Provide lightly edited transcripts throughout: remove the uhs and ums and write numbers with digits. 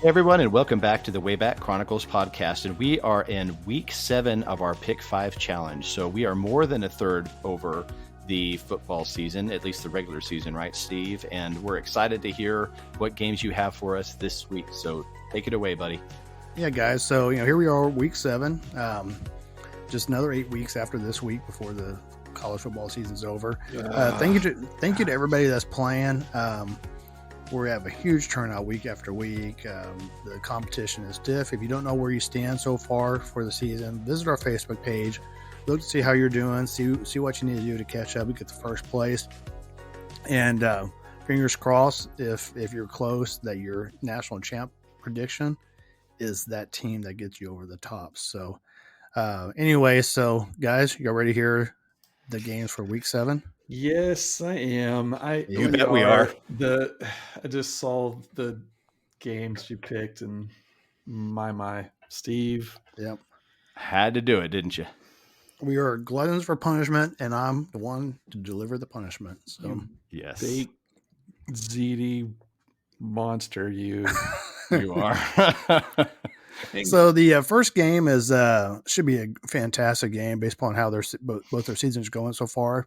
Hey everyone, and welcome back to the Wayback Chronicles podcast. And we are in week 7 of our Pick 5 challenge. So we are more than a third over the football season, at least the regular season, right, Steve? And we're excited to hear what games you have for us this week. So take it away, buddy. Yeah, guys. So, here we are, week 7. Just another 8 weeks after this week before the college football season's over. Thank you to everybody that's playing. We have a huge turnout week after week. The competition is stiff. If you don't know where you stand so far for the season, visit our Facebook page. Look to see how you're doing. See what you need to do to catch up and get the first place. And fingers crossed, if you're close, that your national champ prediction is that team that gets you over the top. So anyway, so guys, y'all ready to hear the games for week 7? Yes, I am. You bet we are. I just saw the games you picked, and my Steve. Yep. Had to do it, didn't you? We are gluttons for punishment, and I'm the one to deliver the punishment. So yes, big ZD monster, you are. So the first game is should be a fantastic game based upon how both their seasons are going so far.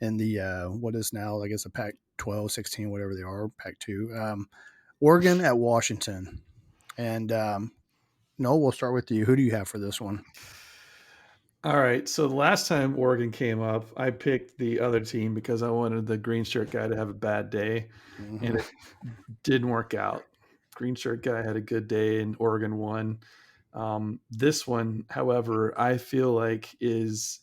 In the what is now, I guess, a Pac-12, 16, whatever they are, Pac-2. Oregon at Washington. And Noel, we'll start with you. Who do you have for this one? All right. So the last time Oregon came up, I picked the other team because I wanted the green shirt guy to have a bad day, and it didn't work out. Green shirt guy had a good day, and Oregon won. This one, however, I feel like is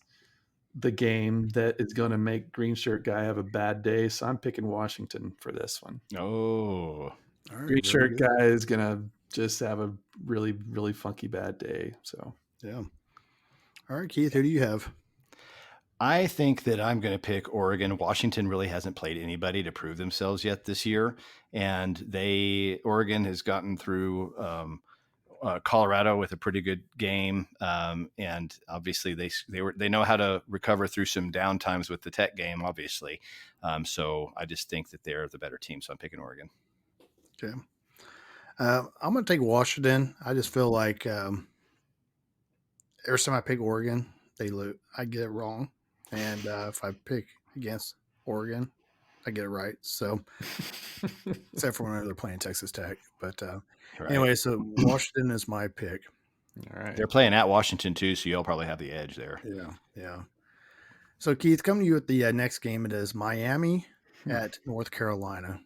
the game that is going to make green shirt guy have a bad day. So I'm picking Washington for this one. Oh, right, green shirt guy is going to just have a really, really funky bad day. So, yeah. All right, Keith, who do you have? I think that I'm going to pick Oregon. Washington really hasn't played anybody to prove themselves yet this year. And Oregon has gotten through Colorado with a pretty good game, and obviously they know how to recover through some down times with the Tech game, obviously. So I just think that they're the better team. So I'm picking Oregon. Okay, I'm going to take Washington. I just feel like every time I pick Oregon, they lose. I get it wrong, and if I pick against Oregon, I get it right. So except for when they're playing Texas Tech, but. Right. Anyway, so Washington is my pick. All right. They're playing at Washington too, so you'll probably have the edge there. Yeah. So Keith, coming to you with the next game, it is Miami at North Carolina.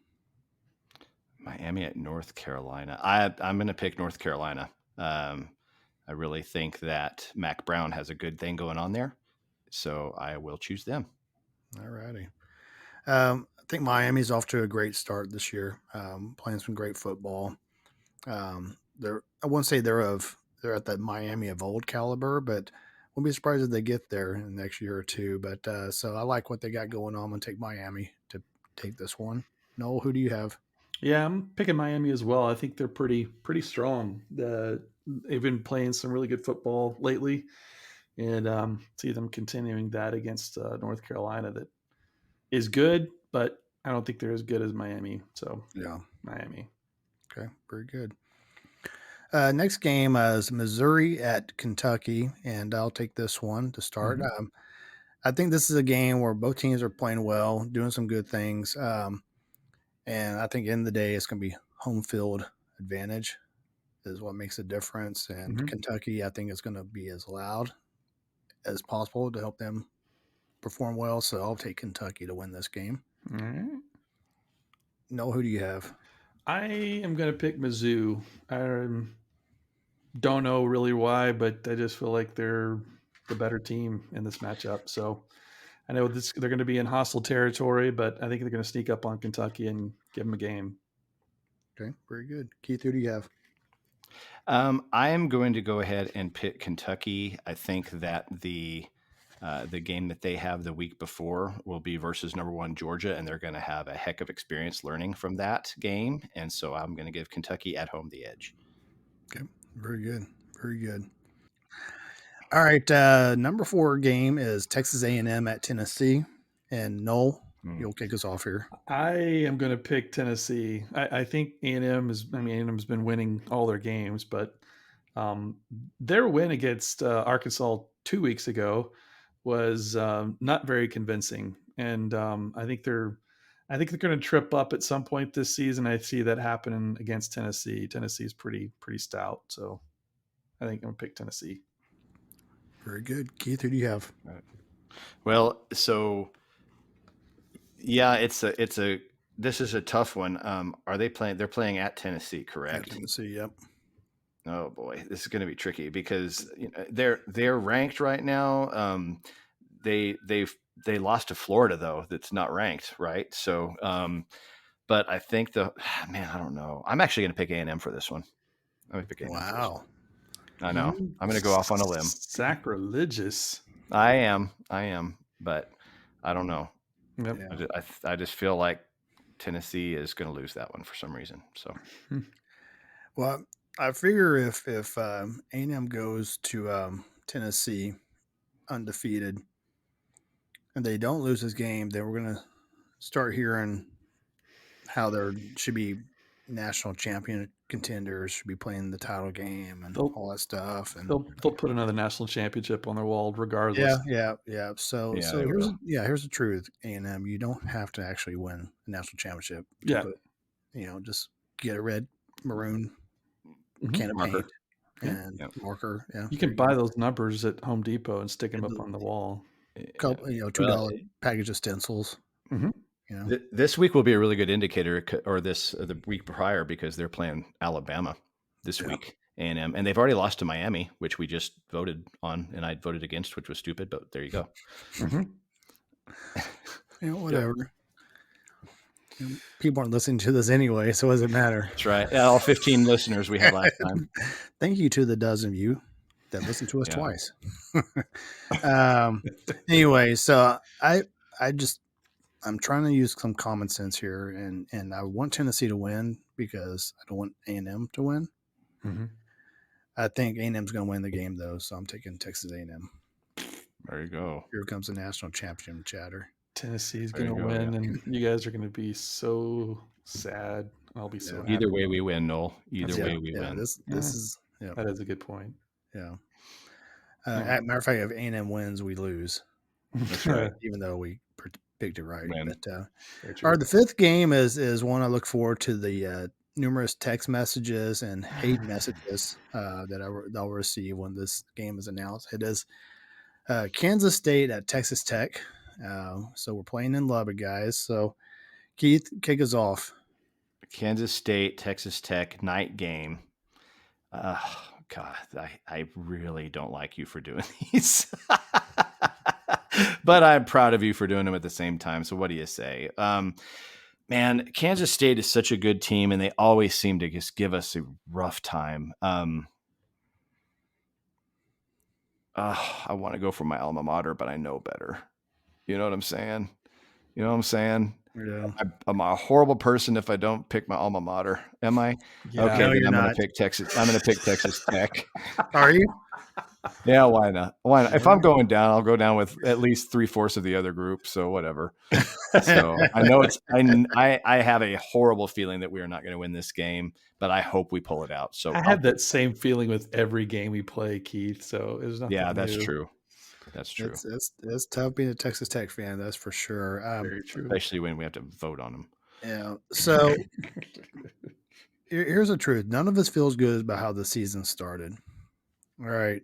Miami at North Carolina. I'm going to pick North Carolina. I really think that Mac Brown has a good thing going on there, so I will choose them. All righty. I think Miami's off to a great start this year, playing some great football. I wouldn't say they're at that Miami of old caliber, but won't be surprised if they get there in the next year or two. But so I like what they got going on. I'm gonna take Miami to take this one. Noel, who do you have? Yeah, I'm picking Miami as well. I think they're pretty strong. They've been playing some really good football lately, and see them continuing that against North Carolina that is good, but I don't think they're as good as Miami. So yeah, Miami. Okay, very good. Next game is Missouri at Kentucky, and I'll take this one to start. Mm-hmm. I think this is a game where both teams are playing well, doing some good things, and I think in the day it's going to be home field advantage is what makes a difference. And Kentucky, I think, is going to be as loud as possible to help them perform well. So I'll take Kentucky to win this game. All right. Noel, who do you have? I am going to pick Mizzou. I don't know really why, but I just feel like they're the better team in this matchup. So I know they're going to be in hostile territory, but I think they're going to sneak up on Kentucky and give them a game. Okay, very good. Keith, who do you have? I am going to go ahead and pick Kentucky. I think that the game that they have the week before will be versus number 1 Georgia, and they're going to have a heck of experience learning from that game. And so I'm going to give Kentucky at home the edge. Okay, very good. Very good. All right, number 4 game is Texas A&M at Tennessee. And Noel, You'll kick us off here. I am going to pick Tennessee. I think A&M is. I mean, A&M's been winning all their games, but their win against Arkansas 2 weeks ago was not very convincing, and I think they're going to trip up at some point this season. I see that happening against Tennessee. Tennessee's pretty stout, so I think I'm going to pick Tennessee. Very good, Keith. Who do you have? Well, so yeah, this is a tough one. Are they playing? They're playing at Tennessee, correct? At Tennessee. Yep. Oh boy, this is going to be tricky because they're ranked right now. They lost to Florida though. That's not ranked, right? So, but I think I don't know. I'm actually going to pick A&M for this one. I'm going to pick A&M. Wow. I know. I'm going to go off on a limb. Sacrilegious. I am, but I don't know. Yep. Yeah. I just feel like Tennessee is going to lose that one for some reason. So, Well, I figure if A&M goes to Tennessee undefeated and they don't lose this game, then we're gonna start hearing how there should be national champion contenders should be playing the title game and all that stuff. And they'll put another national championship on their wall regardless. yeah. So Yeah, so here's the truth. A&M, you don't have to actually win a national championship. Yeah. Just get a red maroon Mhm. can of Marker. paint and marker. Yeah, You can buy those numbers at Home Depot and stick them up on the wall. couple, $2 package of stencils. Mhm. This week will be a really good indicator, or the week prior, because they're playing Alabama this week, A&M, and they've already lost to Miami, which we just voted on, and I voted against, which was stupid, but there you go. Whatever. People aren't listening to this anyway, so what does it matter? That's right. All 15 listeners we had last time. Thank you to the dozen of you that listened to us twice. Anyway, so I'm trying to use some common sense here, and I want Tennessee to win because I don't want A&M to win. Mm-hmm. I think A&M's going to win the game though, so I'm taking Texas A&M. There you go. Here comes the national championship chatter. Tennessee's going to win, and you guys are going to be so sad. I'll be so happy. Either way we win, Noel. Either way we win. This is that is a good point. Yeah. Matter of fact, if A&M wins, we lose. That's right. Even though we picked it right. Win. But, all right, the fifth game is one I look forward to the numerous text messages and hate messages that I'll receive when this game is announced. It is Kansas State at Texas Tech. So we're playing in Lubbock, guys. So Keith, kick us off. Kansas State, Texas Tech night game. God, I really don't like you for doing these, but I'm proud of you for doing them at the same time. So what do you say? Man, Kansas State is such a good team, and they always seem to just give us a rough time. I want to go for my alma mater, but I know better. You know what I'm saying? Yeah. I'm a horrible person if I don't pick my alma mater. Am I? Yeah. Okay, then I'm going to pick Texas. I'm going to pick Texas Tech. Are you? Yeah, why not? Why not? If I'm going down, I'll go down with at least 3/4 of the other group. So whatever. So I know I have a horrible feeling that we are not going to win this game, but I hope we pull it out. So I have that same feeling with every game we play, Keith. So there's nothing. Yeah, that's true. That's true. It's tough being a Texas Tech fan. That's for sure. Very true. Especially when we have to vote on them. Yeah. So here's the truth. None of us feels good about how the season started. All right.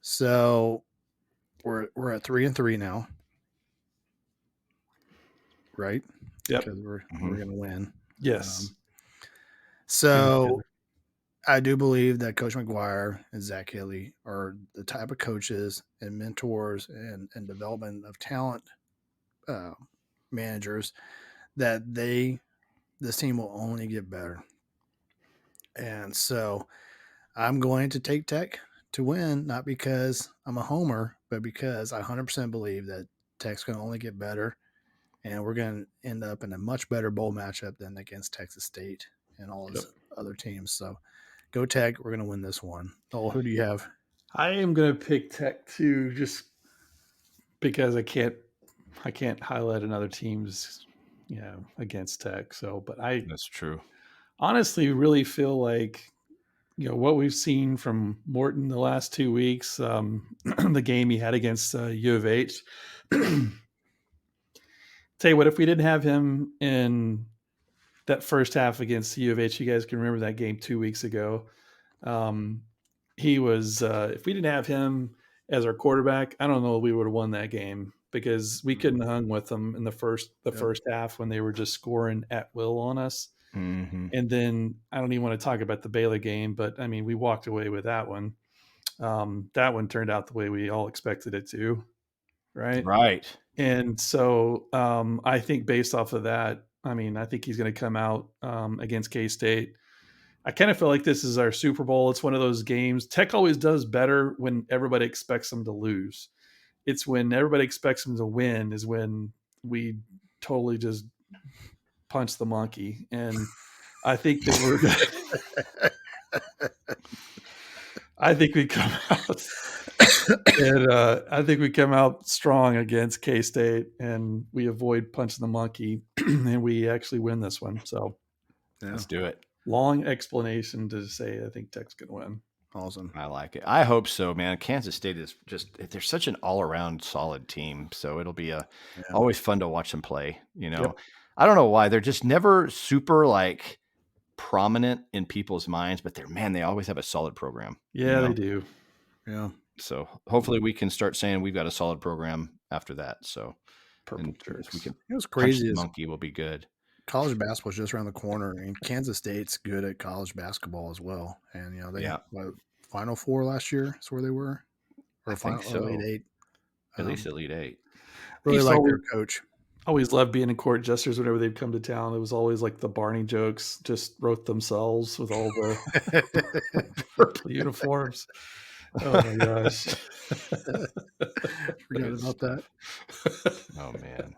So we're at 3-3 now. Right? Yep. Because we're gonna win. Yes. So I do believe that Coach McGuire and Zach Haley are the type of coaches and mentors and development of talent managers that this team will only get better. And so I'm going to take Tech to win, not because I'm a homer, but because I 100% believe that Tech's going to only get better, and we're going to end up in a much better bowl matchup than against Texas State and all those other teams. So go Tech. We're going to win this one. Oh, who do you have? I am going to pick Tech too, just because I can't I can't highlight another team's, against Tech. So, but I That's true. honestly really feel like, what we've seen from Morton the last 2 weeks, the game he had against U of H. Tell you what, if we didn't have him in that first half against U of H, you guys can remember that game 2 weeks ago. He was, if we didn't have him as our quarterback, I don't know if we would have won that game, because we couldn't have hung with them in the first half when they were just scoring at will on us. Mm-hmm. And then I don't even want to talk about the Baylor game, but I mean, we walked away with that one. That one turned out the way we all expected it to, right? Right. And so I think based off of that, I mean, I think he's going to come out against K-State. I kind of feel like this is our Super Bowl. It's one of those games. Tech always does better when everybody expects them to lose. It's when everybody expects them to win is when we totally just punch the monkey. And I think that we're I think we come out and I think we come out strong against K-State, and we avoid punching the monkey, and we actually win this one. So let's do it. Long explanation to say I think Tech's going to win. Awesome. I like it. I hope so, man. Kansas State is they're such an all-around solid team. So it'll be always fun to watch them play. Yep. I don't know why. They're just never super like prominent in people's minds, but they always have a solid program. Yeah, they do. Yeah. So hopefully we can start saying we've got a solid program after that. So Purple jerks. We can It was crazy. the monkey will be good. College basketball is just around the corner, and Kansas State's good at college basketball as well. And they Final Four last year is where they were, or Elite Eight. At least Elite Eight. Really like their coach. Always loved being in court jesters whenever they'd come to town. It was always like the Barney jokes just wrote themselves with all the purple uniforms. Oh my gosh. Forgot about that. Oh man.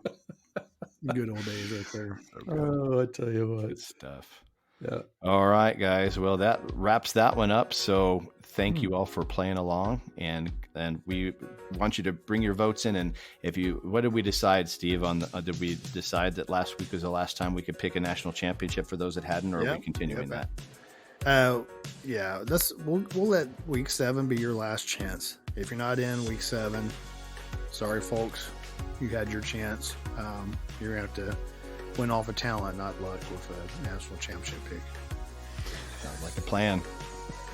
Good old days right there. Oh, I tell you what. Good stuff. Yeah. All right, guys. Well, that wraps that one up. So thank you all for playing along, and we want you to bring your votes in. And what did we decide, Steve? Did we decide that last week was the last time we could pick a national championship for those that hadn't, or are we continuing that? Yeah. We'll let week 7 be your last chance. If you're not in week 7, sorry, folks, you had your chance. You're gonna have to win off of talent, not luck, with a national championship pick. Sounds like a plan.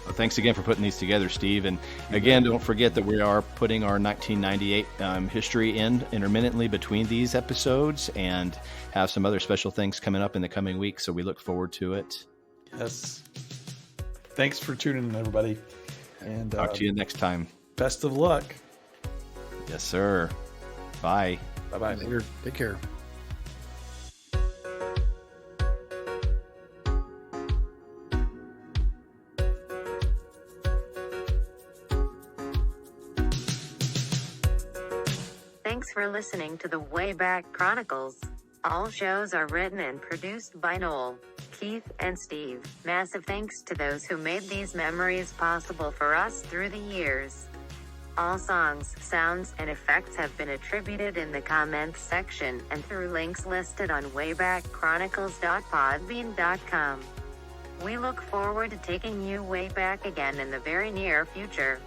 Well, thanks again for putting these together, Steve. And again, don't forget that we are putting our 1998 history in intermittently between these episodes, and have some other special things coming up in the coming weeks. So we look forward to it. Yes. Thanks for tuning in, everybody. And talk to you next time. Best of luck. Yes, sir. Bye. Bye-bye. Later. Take care. Thanks for listening to the Wayback Chronicles. All shows are written and produced by Noel, Keith, and Steve. Massive thanks to those who made these memories possible for us through the years. All songs, sounds, and effects have been attributed in the comments section and through links listed on waybackchronicles.podbean.com. We look forward to taking you way back again in the very near future.